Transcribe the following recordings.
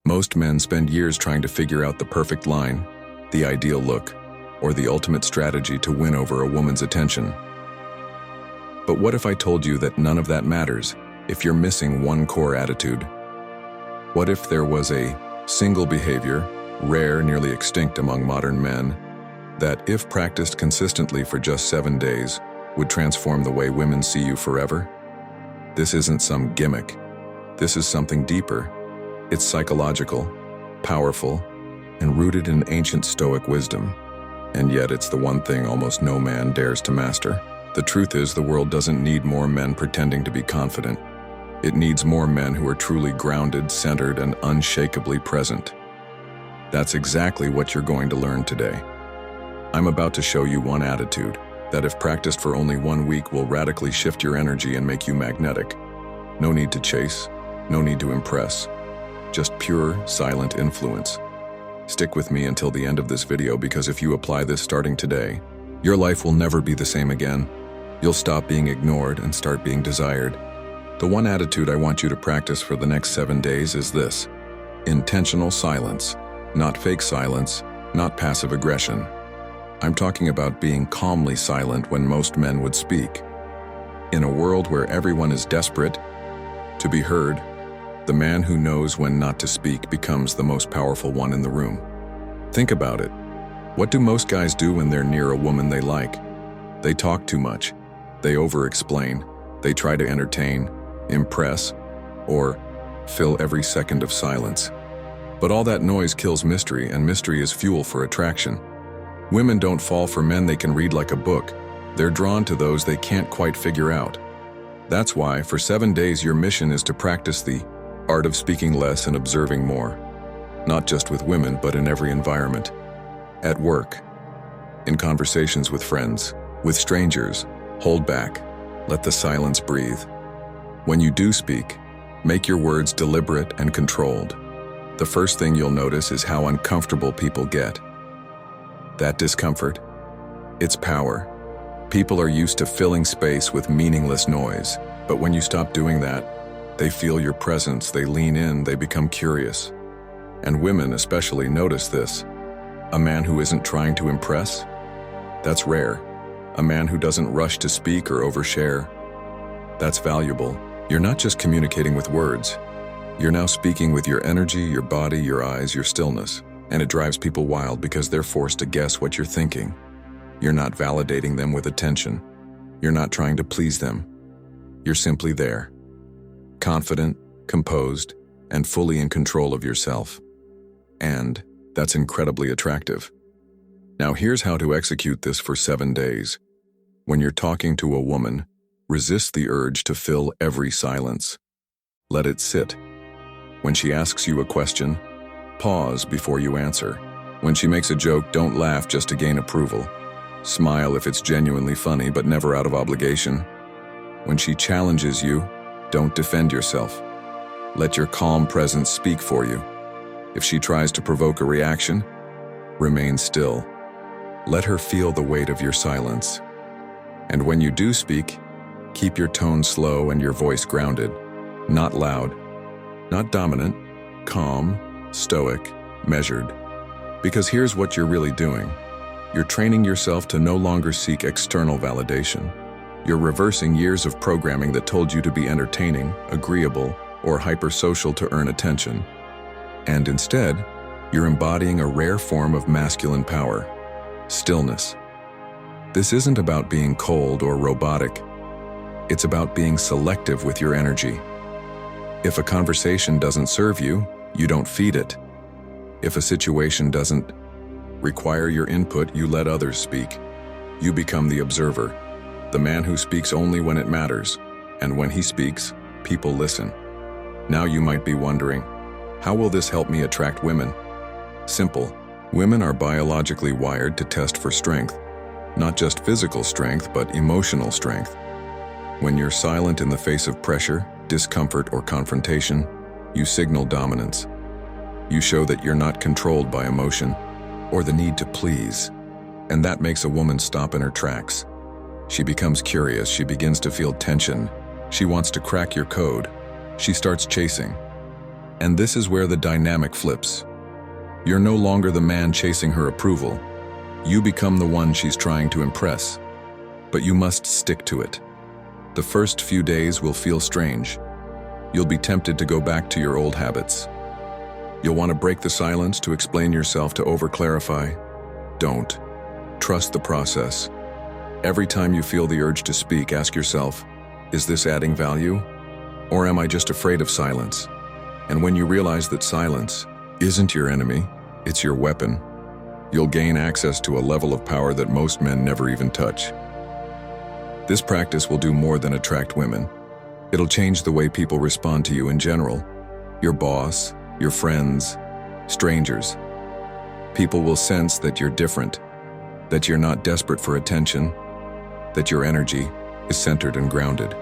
Most men spend years trying to figure out the perfect line, the ideal look, or the ultimate strategy to win over a woman's attention. But what if I told you that none of that matters if you're missing one core attitude? What if there was a single behavior, rare, nearly extinct among modern men, that, if practiced consistently for just 7 days, would transform the way women see you forever? This isn't some gimmick. This is something deeper. It's psychological, powerful, and rooted in ancient Stoic wisdom. And yet it's the one thing almost no man dares to master. The truth is, the world doesn't need more men pretending to be confident. It needs more men who are truly grounded, centered, and unshakably present. That's exactly what you're going to learn today. I'm about to show you one attitude that, if practiced for only 1 week, will radically shift your energy and make you magnetic. No need to chase, no need to impress. Just pure, silent influence. Stick with me until the end of this video, because if you apply this starting today, your life will never be the same again. You'll stop being ignored and start being desired. The one attitude I want you to practice for the next 7 days is this: intentional silence. Not fake silence, not passive aggression. I'm talking about being calmly silent when most men would speak. In a world where everyone is desperate to be heard, the man who knows when not to speak becomes the most powerful one in the room. Think about it. What do most guys do when they're near a woman they like? They talk too much. They over-explain. They try to entertain, impress, or fill every second of silence. But all that noise kills mystery, and mystery is fuel for attraction. Women don't fall for men they can read like a book. They're drawn to those they can't quite figure out. That's why, for 7 days, your mission is to practice the art of speaking less and observing more. Not just with women, but in every environment. At work, in conversations with friends, with strangers. Hold back. Let the silence breathe. When you do speak, make your words deliberate and controlled. The first thing you'll notice is how uncomfortable people get. That discomfort, it's power. People are used to filling space with meaningless noise, but when you stop doing that, they feel your presence, they lean in, they become curious. And women especially notice this. A man who isn't trying to impress? That's rare. A man who doesn't rush to speak or overshare? That's valuable. You're not just communicating with words. You're now speaking with your energy, your body, your eyes, your stillness. And it drives people wild because they're forced to guess what you're thinking. You're not validating them with attention. You're not trying to please them. You're simply there. Confident, composed, and fully in control of yourself. And that's incredibly attractive. Now here's how to execute this for 7 days. When you're talking to a woman, resist the urge to fill every silence. Let it sit. When she asks you a question, pause before you answer. When she makes a joke, don't laugh just to gain approval. Smile if it's genuinely funny, but never out of obligation. When she challenges you, don't defend yourself. Let your calm presence speak for you. If she tries to provoke a reaction, remain still. Let her feel the weight of your silence. And when you do speak, keep your tone slow and your voice grounded. Not loud, not dominant, calm, stoic, measured. Because here's what you're really doing. You're training yourself to no longer seek external validation. You're reversing years of programming that told you to be entertaining, agreeable, or hypersocial to earn attention. And instead, you're embodying a rare form of masculine power: stillness. This isn't about being cold or robotic. It's about being selective with your energy. If a conversation doesn't serve you, you don't feed it. If a situation doesn't require your input, you let others speak. You become the observer, the man who speaks only when it matters, and when he speaks, people listen. Now you might be wondering, how will this help me attract women? Simple. Women are biologically wired to test for strength, not just physical strength, but emotional strength. When you're silent in the face of pressure, discomfort, or confrontation, you signal dominance. You show that you're not controlled by emotion or the need to please, and that makes a woman stop in her tracks. She becomes curious, she begins to feel tension, she wants to crack your code, she starts chasing. And this is where the dynamic flips. You're no longer the man chasing her approval. You become the one she's trying to impress. But you must stick to it. The first few days will feel strange. You'll be tempted to go back to your old habits. You'll want to break the silence, to explain yourself, to over-clarify. Don't. Trust the process. Every time you feel the urge to speak, ask yourself, is this adding value? Or am I just afraid of silence? And when you realize that silence isn't your enemy, it's your weapon, you'll gain access to a level of power that most men never even touch. This practice will do more than attract women. It'll change the way people respond to you in general. Your boss, your friends, strangers. People will sense that you're different, that you're not desperate for attention, that your energy is centered and grounded.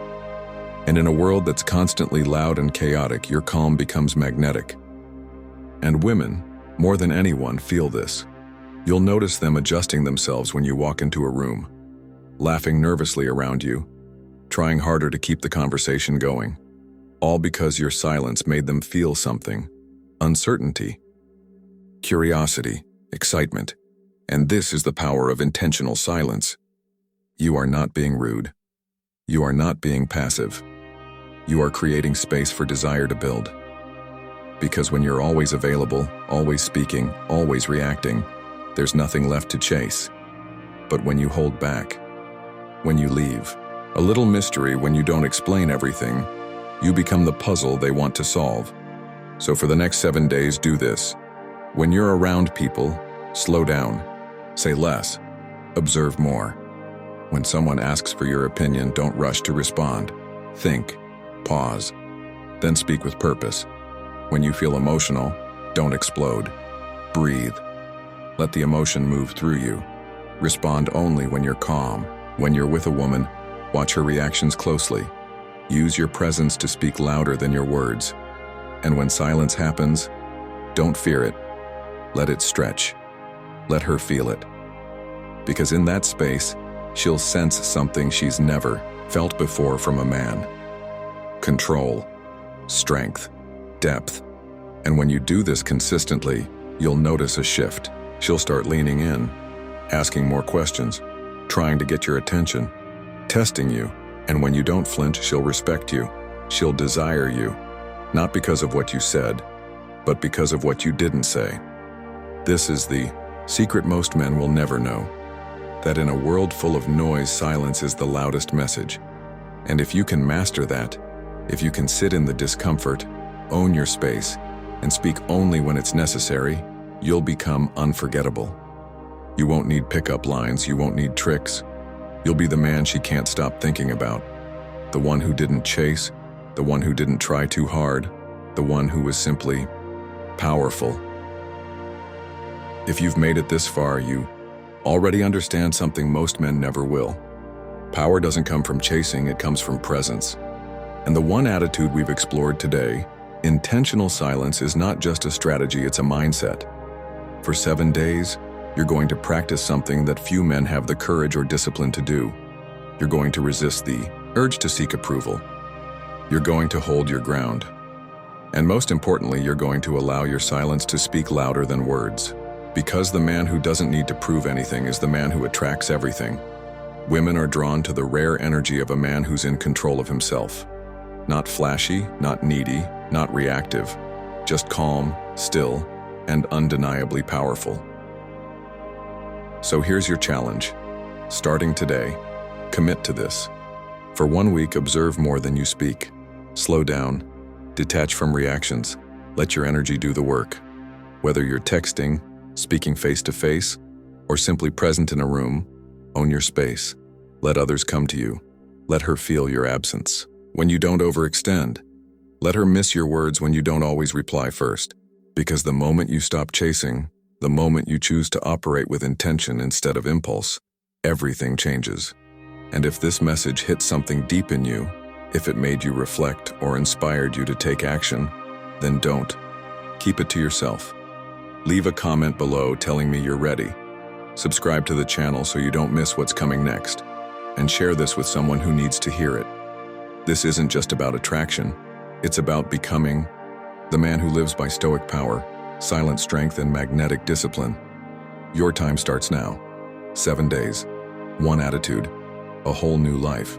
And in a world that's constantly loud and chaotic, your calm becomes magnetic. And women, more than anyone, feel this. You'll notice them adjusting themselves when you walk into a room, laughing nervously around you, trying harder to keep the conversation going, all because your silence made them feel something: uncertainty, curiosity, excitement. And this is the power of intentional silence. You are not being rude. You are not being passive. You are creating space for desire to build. Because when you're always available, always speaking, always reacting, there's nothing left to chase. But when you hold back, when you leave a little mystery, when you don't explain everything, you become the puzzle they want to solve. So for the next 7 days, do this. When you're around people, slow down, say less, observe more. When someone asks for your opinion, don't rush to respond. Think, pause, then speak with purpose. When you feel emotional, don't explode. Breathe. Let the emotion move through you. Respond only when you're calm. When you're with a woman, watch her reactions closely. Use your presence to speak louder than your words. And when silence happens, don't fear it. Let it stretch. Let her feel it. Because in that space, she'll sense something she's never felt before from a man. Control, strength, depth. And when you do this consistently, you'll notice a shift. She'll start leaning in, asking more questions, trying to get your attention, testing you. And when you don't flinch, she'll respect you. She'll desire you, not because of what you said, but because of what you didn't say. This is the secret most men will never know. That in a world full of noise, silence is the loudest message. And if you can master that, if you can sit in the discomfort, own your space, and speak only when it's necessary, you'll become unforgettable. You won't need pickup lines, you won't need tricks. You'll be the man she can't stop thinking about. The one who didn't chase, the one who didn't try too hard, the one who was simply powerful. If you've made it this far, you already understand something most men never will. Power doesn't come from chasing, it comes from presence. And the one attitude we've explored today, intentional silence, is not just a strategy, it's a mindset. For 7 days, you're going to practice something that few men have the courage or discipline to do. You're going to resist the urge to seek approval. You're going to hold your ground. And most importantly, you're going to allow your silence to speak louder than words. Because the man who doesn't need to prove anything is the man who attracts everything. Women are drawn to the rare energy of a man who's in control of himself. Not flashy, not needy, not reactive, just calm, still, and undeniably powerful. So here's your challenge. Starting today, commit to this. For 1 week, observe more than you speak. Slow down, detach from reactions, let your energy do the work. Whether you're texting, speaking face-to-face, or simply present in a room, own your space. Let others come to you. Let her feel your absence. When you don't overextend, let her miss your words when you don't always reply first. Because the moment you stop chasing, the moment you choose to operate with intention instead of impulse, everything changes. And if this message hit something deep in you, if it made you reflect or inspired you to take action, then don't. Keep it to yourself. Leave a comment below telling me you're ready. Subscribe to the channel so you don't miss what's coming next. And share this with someone who needs to hear it. This isn't just about attraction. It's about becoming The man who lives by stoic power, silent strength, and magnetic discipline. Your time starts now. 7 days, one attitude, a whole new life.